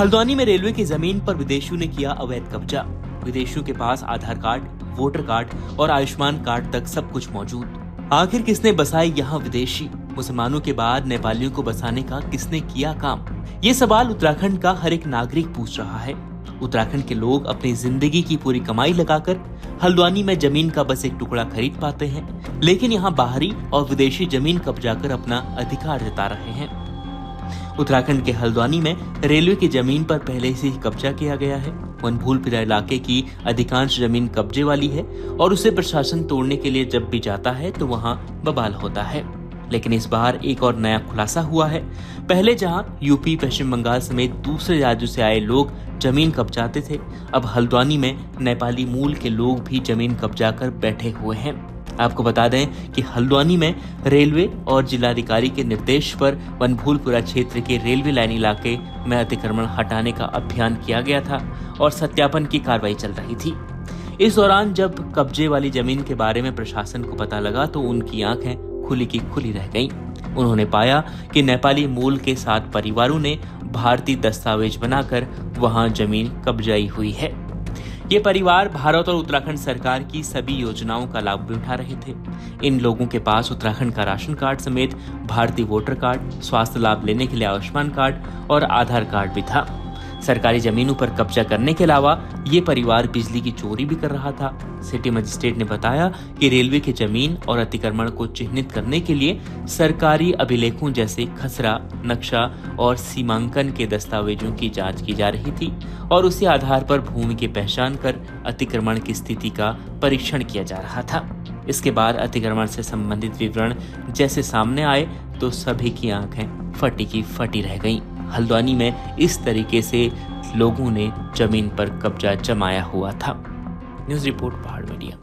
हल्द्वानी में रेलवे की जमीन पर विदेशियों ने किया अवैध कब्जा। विदेशियों के पास आधार कार्ड, वोटर कार्ड और आयुष्मान कार्ड तक सब कुछ मौजूद। आखिर किसने बसाए यहाँ विदेशी? मुसलमानों के बाद नेपालियों को बसाने का किसने किया काम? ये सवाल उत्तराखंड का हर एक नागरिक पूछ रहा है। उत्तराखंड के लोग अपनी जिंदगी की पूरी कमाई लगाकर हल्द्वानी में जमीन का बस एक टुकड़ा खरीद पाते हैं, लेकिन यहाँ बाहरी और विदेशी जमीन कब्जा कर अपना अधिकार जता रहे हैं। उत्तराखंड के हल्द्वानी में रेलवे की जमीन पर पहले से ही कब्जा किया गया है। वनभूलपुरा इलाके की अधिकांश जमीन कब्जे वाली है और उसे प्रशासन तोड़ने के लिए जब भी जाता है तो वहां बवाल होता है। लेकिन इस बार एक और नया खुलासा हुआ है। पहले जहां यूपी, पश्चिम बंगाल समेत दूसरे राज्यों से आए लोग जमीन कब्जाते थे, अब हल्द्वानी में नेपाली मूल के लोग भी जमीन कब्जा कर बैठे हुए हैं। आपको बता दें कि हल्द्वानी में रेलवे और जिलाधिकारी के निर्देश पर वनभूलपुरा क्षेत्र के रेलवे लाइन इलाके में अतिक्रमण हटाने का अभियान किया गया था और सत्यापन की कार्रवाई चल रही थी। इस दौरान जब कब्जे वाली जमीन के बारे में प्रशासन को पता लगा तो उनकी आंखें खुली की खुली रह गईं। उन्होंने पाया कि नेपाली मूल के 7 परिवारों ने भारतीय दस्तावेज बनाकर वहां जमीन कब्जाई हुई है। ये परिवार भारत और उत्तराखंड सरकार की सभी योजनाओं का लाभ भी उठा रहे थे। इन लोगों के पास उत्तराखंड का राशन कार्ड समेत भारतीय वोटर कार्ड, स्वास्थ्य लाभ लेने के लिए आयुष्मान कार्ड और आधार कार्ड भी था। सरकारी जमीनों पर कब्जा करने के अलावा ये परिवार बिजली की चोरी भी कर रहा था। सिटी मजिस्ट्रेट ने बताया कि रेलवे की जमीन और अतिक्रमण को चिन्हित करने के लिए सरकारी अभिलेखों जैसे खसरा, नक्शा और सीमांकन के दस्तावेजों की जांच की जा रही थी और उसी आधार पर भूमि की पहचान कर अतिक्रमण की स्थिति का परीक्षण किया जा रहा था। इसके बाद अतिक्रमण से संबंधित विवरण जैसे सामने आए तो सभी की आंखें फटी की फटी रह गईं। हल्द्वानी में इस तरीके से लोगों ने जमीन पर कब्जा जमाया हुआ था। न्यूज़ रिपोर्ट पहाड़ मीडिया।